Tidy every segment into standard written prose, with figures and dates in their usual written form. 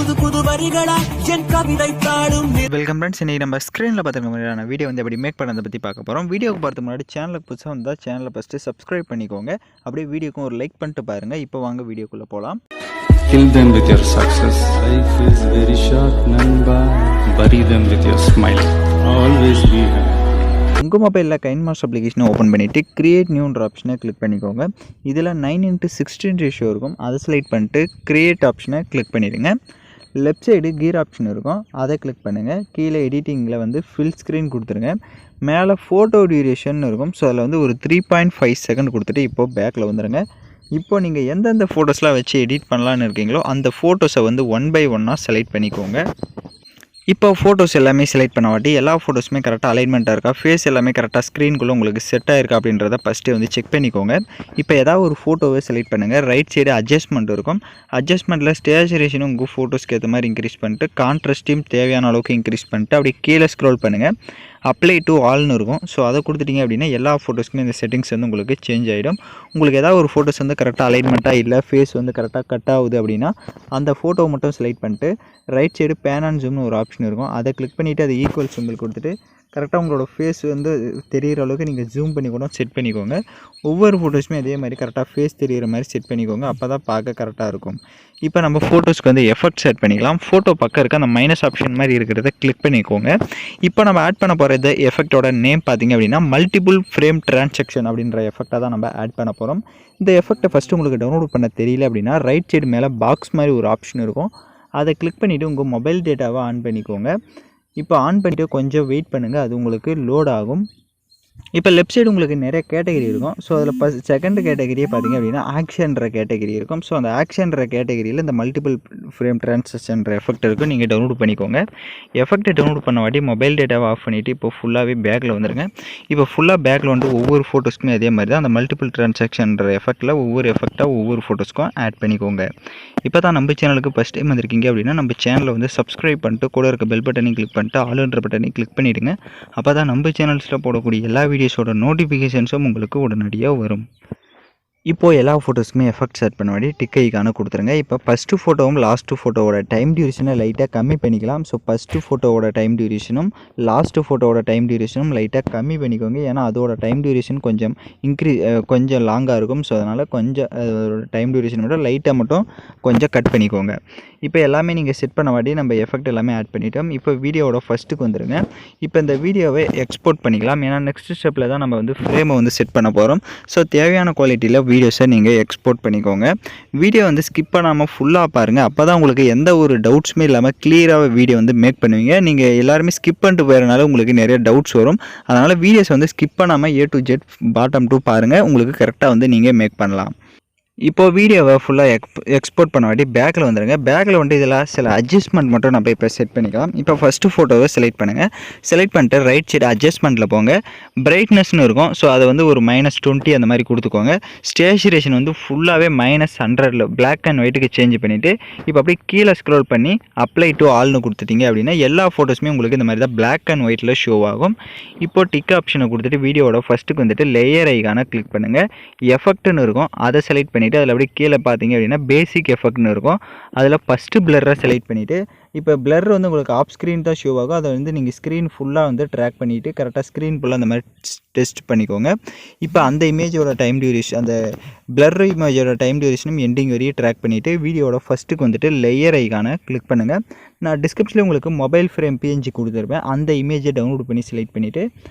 Welcome friends, இன்னைக்கு நம்ம ஸ்க்ரீனில் பார்த்துக்க மாதிரியான வீடியோ வந்து எப்படி மேக் பண்ணதை பற்றி பார்க்க போகிறோம். வீடியோக்கு பார்த்து முன்னாடி சேனலுக்கு புதுசாக வந்தால் சேனலை ஃபஸ்ட்டு சப்ஸ்கிரைப் பண்ணிக்கோங்க. அப்படியே வீடியோக்கும் ஒரு லைக் பண்ணிட்டு பாருங்கள். இப்போ வாங்க வீடியோக்குள்ளே போகலாம். Kill them with your success. Life is very short, Namba. Bury them with your smile. Always be happy. உங்கள் மொபைலில் கைன்மாஸ்டர் அப்ளிகேஷனை ஓப்பன் பண்ணிவிட்டு கிரியேட் நியூன்ற ஆப்ஷனை கிளிக் பண்ணிக்கோங்க. இதில் 9:16 ரேஷியோ இருக்கும். அதை செலக்ட் பண்ணிட்டு கிரியேட் ஆப்ஷனை கிளிக் பண்ணிடுங்க. லெஃப்ட் சைடு கீர் ஆப்ஷன் இருக்கும், அதை கிளிக் பண்ணுங்கள். கீழே எடிட்டிங்கில் வந்து ஃபில் ஸ்க்ரீன் கொடுத்துருங்க. மேலே ஃபோட்டோ டியூரேஷன் இருக்கும். ஸோ அதில் வந்து ஒரு 3.5 செகண்ட் கொடுத்துட்டு இப்போது பேக்கில் வந்துடுங்க. இப்போ நீங்கள் எந்தெந்த ஃபோட்டோஸ்லாம் வச்சு எடிட் பண்ணலான்னு இருக்கீங்களோ அந்த ஃபோட்டோஸை வந்து 1 by 1 செலக்ட் பண்ணிக்கோங்க. இப்போ ஃபோட்டோஸ் எல்லாமே செலக்ட் பண்ண வாட்டி எல்லா ஃபோட்டோஸுமே கரெக்டாக அலைன்மெண்ட்டாக இருக்கா, ஃபேஸ் எல்லாமே கரெக்டாக ஸ்க்ரீனுக்குள்ளே உங்களுக்கு செட் ஆகிருக்கா அப்படின்றத ஃபஸ்ட்டு வந்து செக் பண்ணிக்கோங்க. இப்போ ஏதாவது ஒரு ஃபோட்டோவை செலக்ட் பண்ணுங்கள். ரைட் சைடு அட்ஜஸ்ட்மெண்ட் இருக்கும். அட்ஜஸ்ட்மெண்ட்டில் ஸ்டேச்சுரேஷனும் உங்கள் ஃபோட்டோஸ்க்கு ஏற்ற மாதிரி இன்க்ரீஸ் பண்ணிட்டு கான்ட்ராஸ்ட்டையும் தேவையான அளவுக்கு இன்க்ரீஸ் பண்ணிட்டு அப்படியே கீழே ஸ்க்ரோல் பண்ணுங்கள். அப்ளை டு ஆல்னு இருக்கும். ஸோ அதை கொடுத்துட்டிங்க அப்படின்னா எல்லா ஃபோட்டோஸ்க்குமே இந்த செட்டிங்ஸ் வந்து உங்களுக்கு சேஞ்ச் ஆகிடும். உங்களுக்கு ஏதாவது ஒரு ஃபோட்டோஸ் வந்து கரெக்டாக அலைன்மெண்ட்டாக இல்லை, ஃபேஸ் வந்து கரெக்டாக கட் ஆகுது அப்படின்னா அந்த ஃபோட்டோவை மட்டும் செலக்ட் பண்ணிட்டு ரைட் சைடு பேன் அண்ட் ஜூம்னு ஒரு ஆப்ஷன் இருக்கும். அதை கிளிக் பண்ணிவிட்டு அது ஈக்குவல் சிம்பிள் கொடுத்துட்டு கரெக்டாக உங்களோட ஃபேஸ் வந்து தெரிகிற அளவுக்கு நீங்கள் ஜூம் பண்ணி கூட செட் பண்ணிக்கோங்க. ஒவ்வொரு ஃபோட்டோஸுமே அதே மாதிரி கரெக்டாக ஃபேஸ் தெரிகிற மாதிரி செட் பண்ணிக்கோங்க. அப்போ தான் பார்க்க கரெக்டாக இருக்கும். இப்போ நம்ம ஃபோட்டோஸ்க்கு வந்து எஃபெக்ட் செட் பண்ணிக்கலாம். ஃபோட்டோ பக்கம் இருக்க அந்த மைனஸ் ஆப்ஷன் மாதிரி இருக்கிறத கிளிக் பண்ணிக்கோங்க. இப்போ நம்ம ஆட் பண்ண போகிறது எஃபெக்டோட நேம் பார்த்திங்க அப்படின்னா மல்டிபிள் ஃப்ரேம் டிரான்சாக்ஷன் அப்படின்ற எஃபெக்டாக தான் நம்ம ஆட் பண்ண போகிறோம். இந்த எஃபெக்ட்டை ஃபஸ்ட்டு உங்களுக்கு டவுன்லோட் பண்ண தெரியல அப்படின்னா ரைட் சைடு மேலே பாக்ஸ் மாதிரி ஒரு ஆப்ஷன் இருக்கும். அதை கிளிக் பண்ணிவிட்டு உங்கள் மொபைல் டேட்டாவை ஆன் பண்ணிக்கோங்க. இப்போ ஆன் பண்ணிவிட்டு கொஞ்சம் வெயிட் பண்ணுங்கள், அது உங்களுக்கு லோட் ஆகும். இப்போ லெஃப்ட் சைடு உங்களுக்கு நிறைய கேட்டகரி இருக்கும். ஸோ அதில் செகண்ட் கேட்டகரியே பார்த்திங்க அப்படின்னா ஆக்ஷன்ற கேட்டகரி இருக்கும். ஸோ அந்த ஆக்ஷன்ற கேட்டகரியில் இந்த மல்டிபிள் ஃப்ரேம் டிரான்சாக்ஷன்ற எஃபெக்ட் இருக்கும். நீங்கள் டவுன்லோட் பண்ணிக்கோங்க. எஃபெக்ட்டை டவுன்லோட் பண்ண வாட்டி மொபைல் டேட்டாவை ஆஃப் பண்ணிவிட்டு இப்போ ஃபுல்லாகவே பேக்கில் வந்துருங்க. இப்போ ஃபுல்லாக பேக்கில் வந்து ஒவ்வொரு ஃபோட்டோஸ்க்குமே அதே மாதிரி தான் அந்த மல்டிபிள் டிரான்சாக்ஷன்ற எஃபெக்ட்டில் ஒவ்வொரு எஃபெக்டாக ஒவ்வொரு ஃபோட்டோஸ்க்கும் ஆட் பண்ணிக்கோங்க. இப்போ தான் நம்ம சேனலுக்கு ஃபஸ்ட் டைம் வந்திருக்கீங்க அப்படின்னா நம்ம சேனலை வந்து சப்ஸ்கிரைப் பண்ணிட்டு கூட இருக்க பெல் பட்டனையும் கிளிக் பண்ணிட்டு ஆளுன்ற பட்டனையும் கிளிக் பண்ணிவிடுங்க. அப்போ தான் நம்ம சேனல்ஸில் போடக்கூடிய எல்லா வீடியோஸோட நோட்டிஃபிகேஷன்ஸும் உங்களுக்கு உடனடியாக வரும். இப்போது எல்லா ஃபோட்டோஸ்க்குமே எஃபெக்ட் செட் பண்ண வேண்டிய டிக் ஐக்கான கொடுத்துருங்க. இப்போ ஃபஸ்ட்டு ஃபோட்டோவும் லாஸ்ட்டு ஃபோட்டோவோட டைம் டியூரேஷனை லைட்டாக கம்மி பண்ணிக்கலாம். ஸோ ஃபஸ்ட்டு ஃபோட்டோவோட டைம் டியூரேஷனும் லாஸ்ட்டு ஃபோட்டோவோட டைம் டியூரேஷனும் லைட்டாக கம்மி பண்ணிக்கோங்க. ஏன்னா அதோட டைம் டியூரேஷன் கொஞ்சம் லாங்காக இருக்கும். ஸோ அதனால் கொஞ்சம் அதோட டைம் டியூரேஷன் மட்டும் லைட்டாக மட்டும் கொஞ்சம் கட் பண்ணிக்கோங்க. இப்போ எல்லாமே நீங்கள் செட் பண்ண வாட்டி நம்ம எஃபெக்ட் எல்லாமே ஆட் பண்ணிட்டோம். இப்போ வீடியோவோட ஃபஸ்ட்டுக்கு வந்துடுங்க. இப்போ இந்த வீடியோவை எக்ஸ்போர்ட் பண்ணிக்கலாம். ஏன்னா நெக்ஸ்ட் ஸ்டெப்பில் தான் நம்ம வந்து ஃப்ரேமை வந்து செட் பண்ண போகிறோம். ஸோ தேவையான குவாலிட்டியில் வீடியோஸை நீங்கள் எக்ஸ்போர்ட் பண்ணிக்கோங்க. வீடியோ வந்து ஸ்கிப் பண்ணாமல் ஃபுல்லாக பாருங்கள். அப்போ தான் உங்களுக்கு எந்த ஒரு டவுட்ஸுமே இல்லாமல் கிளியராக வீடியோ வந்து மேக் பண்ணுவீங்க. நீங்கள் எல்லாருமே ஸ்கிப் பண்ணிட்டு போகிறனால உங்களுக்கு நிறைய டவுட்ஸ் வரும். அதனால் வீடியோஸ் வந்து ஸ்கிப் பண்ணாமல் A to Z bottom to பாருங்கள். உங்களுக்கு கரெக்டாக வந்து நீங்கள் மேக் பண்ணலாம். இப்போது வீடியோவை ஃபுல்லாக எக்ஸ்போர்ட் பண்ண வாட்டி பேக்கில் வந்துடுங்க. பேக்கில் வந்துட்டு இதில் சில அட்ஜஸ்ட்மெண்ட் மட்டும் நம்ம இப்போ செட் பண்ணிக்கலாம். இப்போ ஃபஸ்ட்டு ஃபோட்டோவை செலக்ட் பண்ணுங்கள். செலக்ட் பண்ணிட்டு ரைட் சைடு அட்ஜஸ்ட்மெண்ட்டில் போங்க. பிரைட்னஸ்னு இருக்கும். ஸோ அதை வந்து ஒரு -20 அந்த மாதிரி கொடுத்துக்கோங்க. ஸ்டேச்சுரேஷன் வந்து ஃபுல்லாகவே -100 பிளாக் அண்ட் ஒயிட்டுக்கு சேஞ்ச் பண்ணிவிட்டு இப்போ அப்படியே கீழே ஸ்க்ரோல் பண்ணி அப்ளை டு ஆல்னு கொடுத்துட்டிங்க அப்படின்னா எல்லா ஃபோட்டோஸுமே உங்களுக்கு இந்த மாதிரி தான் பிளாக் அண்ட் ஒயிட்டில் ஷோ ஆகும். இப்போது டிக் ஆப்ஷனை கொடுத்துட்டு வீடியோவோட ஃபஸ்ட்டுக்கு வந்துட்டு லேயர் ஐக்கான கிளிக் பண்ணுங்கள். எஃபெக்ட்னு இருக்கும், அதை செலக்ட் பண்ணிவிட்டு அதில் அப்படியே கீழே பார்த்தீங்க அப்படின்னா பேசிக் எஃபெக்ட்னு இருக்கும். அதில் ஃபஸ்ட்டு பிளரை செலக்ட் பண்ணிவிட்டு இப்போ பிளர் வந்து உங்களுக்கு ஆஃப் ஸ்க்ரீன் தான் ஷோ ஆகும். அதை வந்து நீங்கள் ஸ்க்ரீன் ஃபுல்லாக வந்து ட்ராக் பண்ணிவிட்டு கரெக்டாக ஸ்க்ரீன் ஃபுல்லாக அந்த மாதிரி டெஸ்ட் பண்ணிக்கோங்க. இப்போ அந்த இமேஜோட டைம் டியூரேஷன் அந்த பிளர் இமேஜோட டைம் டியூரேஷனும் எண்டிங் வரையும் ட்ராக் பண்ணிவிட்டு வீடியோட ஃபஸ்ட்டுக்கு வந்துட்டு லேயர் ஐக்கான கிளிக் பண்ணுங்கள். நான் டிஸ்கிரிப்ஷனில் உங்களுக்கு மொபைல் ஃப்ரேம் PNG கொடுத்துருப்பேன். அந்த இமேஜை டவுன்லோட் பண்ணி செலக்ட் பண்ணிவிட்டு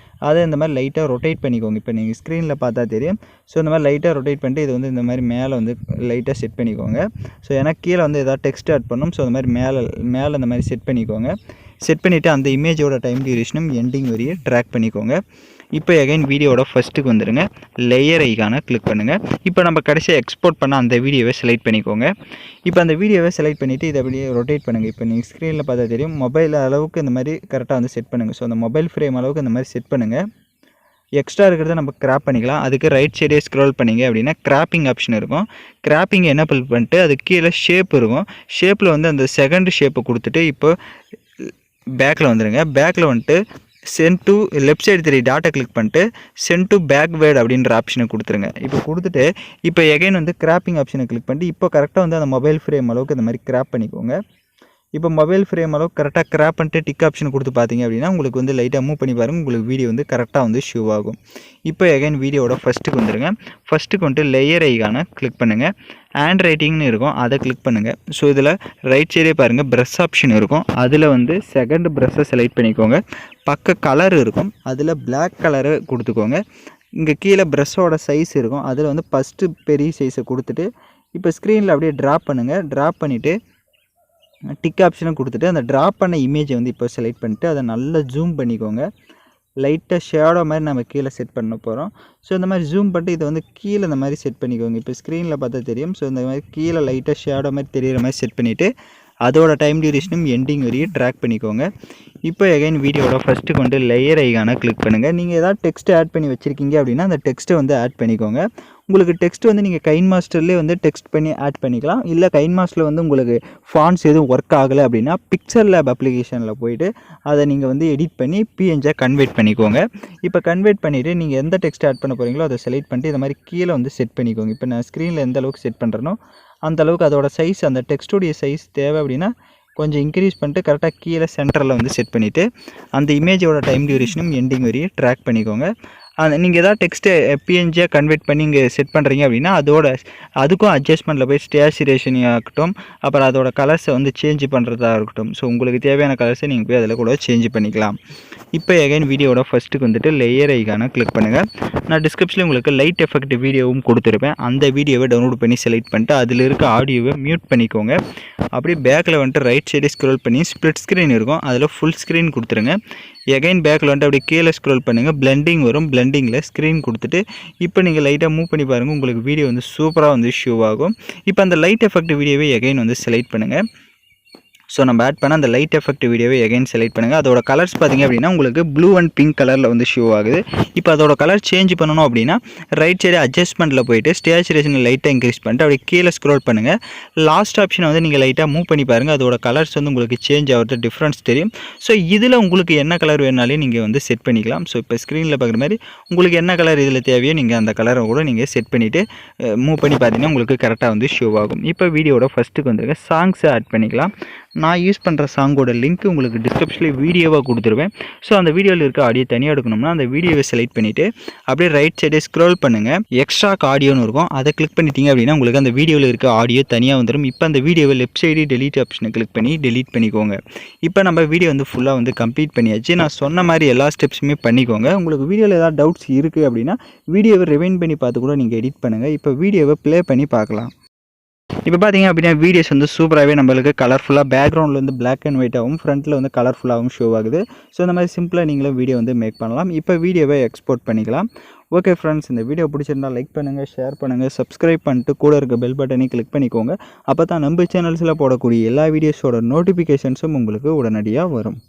அதை இந்த மாதிரி லைட்டாக ரொட்டேட் பண்ணிக்கோங்க. இப்போ நீங்கள் ஸ்க்ரீனில் பார்த்தா தெரியும். ஸோ இந்த மாதிரி லைட்டாக ரொட்டேட் பண்ணிட்டு இது வந்து இந்த மாதிரி மேலே வந்து லைட்டாக செட் பண்ணிக்கோங்க. ஸோ ஏன்னா கீழே வந்து எதாவது டெக்ஸ்ட் ஆட் பண்ணணும். ஸோ அந்த மாதிரி மேலே அந்த மாதிரி செட் பண்ணிக்கோங்க. செட் பண்ணிவிட்டு அந்த இமேஜோட டைம் டியூரேஷனும் எண்டிங் வரையும் ட்ராக் பண்ணிக்கோங்க. இப்போ எகைன் வீடியோட ஃபஸ்ட்டுக்கு வந்துடுங்க. லேயர் ஐக்கான கிளிக் பண்ணுங்கள். இப்போ நம்ம கடைசியாக எக்ஸ்போர்ட் பண்ண அந்த வீடியோவை செலக்ட் பண்ணிக்கோங்க. இப்போ அந்த வீடியோவை செலக்ட் பண்ணிவிட்டு இதை அப்படியே ரொட்டேட் பண்ணுங்கள். இப்போ நீங்கள் ஸ்க்ரீனில் பார்த்தா தெரியும். மொபைல் அளவுக்கு இந்த மாதிரி கரெக்டாக வந்து செட் பண்ணுங்கள். ஸோ அந்த மொபைல் ஃப்ரேம் அளவுக்கு இந்த மாதிரி செட் பண்ணுங்கள். எக்ஸ்ட்ரா இருக்கிறத நம்ம கிராப் பண்ணிக்கலாம். அதுக்கு ரைட் சைடே ஸ்க்ரோல் பண்ணிங்க அப்படின்னா கிராப்பிங் ஆப்ஷன் இருக்கும். கிராப்பிங் எனேபிள் பண்ணிட்டு அது கீழே ஷேப் இருக்கும். ஷேப்பில் வந்து அந்த செகண்ட் ஷேப்பை கொடுத்துட்டு இப்போ பேக்கில் வந்துடுங்க. பேக்கில் வந்துட்டு சென்ட் டு லெஃப்ட் சைடு 3 டாட்டை கிளிக் பண்ணிட்டு சென்ட் டு பேக்வேர்ட் அப்படின்ற ஆப்ஷனை கொடுத்துருங்க. இப்போ கொடுத்துட்டு இப்போ எகைன் வந்து கிராப்பிங் ஆப்ஷனை கிளிக் பண்ணிட்டு இப்போ கரெக்டாக வந்து அந்த மொபைல் ஃப்ரேம் அளவுக்கு இந்த மாதிரி கிராப் பண்ணிக்கோங்க. இப்போ மொபைல் ஃப்ரேம் அளவு கரெக்டாக கிராப் பண்ணிட்டு டிக் ஆப்ஷன் கொடுத்து பார்த்தீங்க அப்படின்னா உங்களுக்கு வந்து லைட்டாக மூவ் பண்ணி பாருங்கள், உங்களுக்கு வீடியோ வந்து கரெக்டாக வந்து ஷோ ஆகும். இப்போ எகைன் வீடியோட ஃபஸ்ட்டுக்கு வந்துடுங்க. ஃபஸ்ட்டுக்கு வந்துட்டு லேயர் ஐகானை கிளிக் பண்ணுங்கள். ஹேண்ட் ரைட்டிங்னு இருக்கும், அதை கிளிக் பண்ணுங்கள். ஸோ இதில் ரைட் சைடே பாருங்கள் ப்ரஷ் ஆப்ஷன் இருக்கும், அதில் வந்து செகண்ட் ப்ரஷ்ஷை செலக்ட் பண்ணிக்கோங்க. பக்க கலர் இருக்கும், அதில் பிளாக் கலரை கொடுத்துக்கோங்க. இங்கே கீழே ப்ரஷ்ஷோட சைஸ் இருக்கும், அதில் வந்து ஃபஸ்ட்டு பெரிய சைஸை கொடுத்துட்டு இப்போ ஸ்க்ரீனில் அப்படியே ட்ராப் பண்ணுங்கள். ட்ராப் பண்ணிவிட்டு டிக் ஆப்ஷனை கொடுத்துட்டு அந்த ட்ராப் பண்ண இமேஜை வந்து இப்போ செலக்ட் பண்ணிவிட்டு அதை நல்லா ஜூம் பண்ணிக்கோங்க. லைட்டாக ஷேடோ மாதிரி நம்ம கீழே செட் பண்ண போகிறோம். ஸோ இந்த மாதிரி ஜூம் பண்ணிட்டு இதை வந்து கீழே இந்த மாதிரி செட் பண்ணிக்கோங்க. இப்போ ஸ்க்ரீனில் பார்த்தா தெரியும். ஸோ இந்த மாதிரி கீழே லைட்டாக ஷேடோ மாதிரி தெரிகிற மாதிரி செட் பண்ணிவிட்டு அதோட டைம் டியூரேஷனும் எண்டிங் வரையும் ட்ராக் பண்ணிக்கோங்க. இப்போ எகைன் வீடியோட ஃபஸ்ட்டுக்கு வந்து லேயர் ஐகானை கிளிக் பண்ணுங்கள். நீங்கள் ஏதாவது டெக்ஸ்ட் ஆட் பண்ணி வச்சுருக்கீங்க அப்படின்னா அந்த டெக்ஸ்ட்டை வந்து ஆட் பண்ணிக்கோங்க. உங்களுக்கு டெக்ஸ்ட் வந்து நீங்கள் கைன்மாஸ்டர்லேயே வந்து டெக்ஸ்ட் பண்ணி ஆட் பண்ணிக்கலாம். இல்லை கைன்மாஸ்டரில் வந்து உங்களுக்கு ஃபாண்ட்ஸ் எதுவும் ஒர்க் ஆகலை அப்படின்னா பிக்சர் லேப் அப்ளிகேஷனில் போய்ட்டு அதை நீங்கள் வந்து எடிட் பண்ணி பிஎன்ஜியாக கன்வெர்ட் பண்ணிக்கோங்க. இப்போ கன்வெர்ட் பண்ணிவிட்டு நீங்கள் எந்த டெக்ஸ்ட் ஆட் பண்ண போகிறீங்களோ அதை செலக்ட் பண்ணிட்டு இந்த மாதிரி கீழே வந்து செட் பண்ணிக்கோங்க. இப்போ நான் ஸ்க்ரீனில் எந்த அளவுக்கு செட் பண்ணுறேனோ அந்த அளவுக்கு அதோட சைஸ், அந்த டெக்ஸ்ட்டுடைய சைஸ் தேவை அப்படின்னா கொஞ்சம் இன்க்ரீஸ் பண்ணிட்டு கரெக்டாக கீழே சென்டரில் வந்து செட் பண்ணிவிட்டு அந்த இமேஜோட டைம் டியூரேஷனும் எண்டிங் வரையும் ட்ராக் பண்ணிக்கோங்க. நீங்கள் எதாவது டெக்ஸ்ட்டை பிஎன்ஜியாக கன்வெர்ட் பண்ணி இங்கே செட் பண்ணுறீங்க அப்படின்னா அதுக்கும் அட்ஜஸ்ட்மெண்ட்டில் போய் ஸ்டேச்சுரேஷன் ஆகட்டும், அப்புறம் அதோட கலர்ஸை வந்து சேஞ்ச் பண்ணுறதா இருக்கட்டும். ஸோ உங்களுக்கு தேவையான கலர்ஸை நீங்கள் போய் அதில் கூட சேஞ்ச் பண்ணிக்கலாம். இப்போ எகைன் வீடியோட ஃபஸ்ட்டுக்கு வந்துட்டு லேயர் ஐகானை கிளிக் பண்ணுங்கள். நான் டிஸ்கிரிப்ஷனில் உங்களுக்கு லைட் எஃபெக்ட் வீடியோவும் கொடுத்துருப்பேன். அந்த வீடியோவை டவுன்லோட் பண்ணி செலக்ட் பண்ணிட்டு அதில் இருக்க ஆடியோவை மியூட் பண்ணிக்கோங்க. அப்படியே பேக்கில் வந்துட்டு ரைட் சைடு ஸ்க்ரோல் பண்ணி ஸ்ப்ளிட் ஸ்க்ரீன் இருக்கும், அதில் ஃபுல் ஸ்க்ரீன் கொடுத்துருங்க. எகைன் பேக்கில் வந்துட்டு அப்படியே கீழே ஸ்க்ரோல் பண்ணுங்கள், பிளெண்டிங் வரும், பிளெண்டிங்கில் ஸ்க்ரீன் கொடுத்துட்டு இப்போ நீங்கள் லைட்டாக மூவ் பண்ணி பாருங்கள், உங்களுக்கு வீடியோ வந்து சூப்பராக வந்து ஷோ ஆகும். இப்போ அந்த லைட் எஃபெக்ட் வீடியோவை எகைன் வந்து செலக்ட் பண்ணுங்கள். ஸோ நம்ம ஆட் பண்ண அந்த லைட் எஃபெக்ட் வீடியோவை எகைன் செலக்ட் பண்ணுங்கள். அதோட கலர்ஸ் பார்த்திங்க அப்படின்னா உங்களுக்கு ப்ளூ அண்ட் பிங்க் கலரில் வந்து ஷோ ஆகுது. இப்போ அதோட கலர் சேஞ்ச் பண்ணணும் அப்படின்னா ரைட் சைடு அட்ஜஸ்ட்மெண்ட்டில் போய்ட்டு ஸ்டேச்சுரேஷன் லைட்டாக இன்க்ரீஸ் பண்ணிட்டு அப்படியே கீழே ஸ்க்ரோல் பண்ணுங்கள். லாஸ்ட் ஆப்ஷனை வந்து நீங்கள் லைட்டாக மூவ் பண்ணி பாருங்கள், அதோட கலர்ஸ் வந்து உங்களுக்கு சேஞ்ச் ஆகிறது டிஃப்ரென்ஸ் தெரியும். ஸோ இதில் உங்களுக்கு என்ன கலர் வேணாலே நீங்கள் வந்து செட் பண்ணிக்கலாம். ஸோ இப்போ ஸ்க்ரீனில் பார்க்குற மாதிரி உங்களுக்கு என்ன கலர் இதில் தேவையோ நீங்கள் அந்த கலரை கூட நீங்கள் செட் பண்ணிவிட்டு மூவ் பண்ணி பார்த்தீங்கன்னா உங்களுக்கு கரெக்டாக வந்து ஷோ ஆகும். இப்போ வீடியோட ஃபஸ்ட்டுக்கு வந்துருங்க, சாங்ஸை ஆட் பண்ணிக்கலாம். நான் யூஸ் பண்ணுற சாங்கோட லிங்க் உங்களுக்கு டிஸ்கிரிப்ஷனில் வீடியோவாக கொடுத்துருவேன். ஸோ அந்த வீடியோவில் இருக்க ஆடியோ தனியாக எடுக்கணும்னா அந்த வீடியோவை செலக்ட் பண்ணிவிட்டு அப்படியே ரைட் சைடே ஸ்க்ரோல் பண்ணுங்கள். எக்ஸ்ட்ராக் ஆடியோன்னு இருக்கும், அதை கிளிக் பண்ணிட்டீங்க அப்படின்னா உங்களுக்கு அந்த வீடியோவில் இருக்க ஆடியோ தனியாக வந்துடும். இப்போ அந்த வீடியோவை லெஃப்ட் சைடு டெலீட் ஆப்ஷனை கிளிக் பண்ணி டெலீட் பண்ணிக்கோங்க. இப்போ நம்ம வீடியோ வந்து ஃபுல்லாக வந்து கம்ப்ளீட் பண்ணியாச்சு. நான் சொன்ன மாதிரி எல்லா ஸ்டெப்ஸுமே பண்ணிக்கோங்க. உங்களுக்கு வீடியோவில் ஏதாவது டவுட்ஸ் இருக்குது அப்படின்னா வீடியோவை ரிவைண்ட் பண்ணி பார்த்து கூட நீங்கள் எடிட் பண்ணுங்கள். இப்போ வீடியோவை ப்ளே பண்ணி பார்க்கலாம். இப்போ பார்த்தீங்க அப்படின்னா வீடியோஸ் வந்து சூப்பராகவே நம்மளுக்கு கலர்ஃபுல்லாக பேக்ரவுண்டில் வந்து பிளாக் அண்ட் ஒயிட்டாகவும் ஃப்ரண்ட்டில் வந்து கலர்ஃபுல்லாகவும் ஷோ ஆகுது. ஸோ இந்த மாதிரி சிம்பிளாக நீங்களும் வீடியோ வந்து மேக் பண்ணலாம். இப்போ வீடியோவை எக்ஸ்போர்ட் பண்ணிக்கலாம். ஓகே ஃப்ரெண்ட்ஸ், இந்த வீடியோ பிடிச்சிருந்தால் லைக் பண்ணுங்கள், ஷேர் பண்ணுங்கள், சப்ஸ்கிரைப் பண்ணிட்டு கூட இருக்க பெல் பட்டனை கிளிக் பண்ணிக்கோங்க. அப்போ தான் நம்ம சேனல்ஸில் போடக்கூடிய எல்லா வீடியோஸோட நோட்டிஃபிகேஷன்ஸும் உங்களுக்கு உடனடியாக வரும்.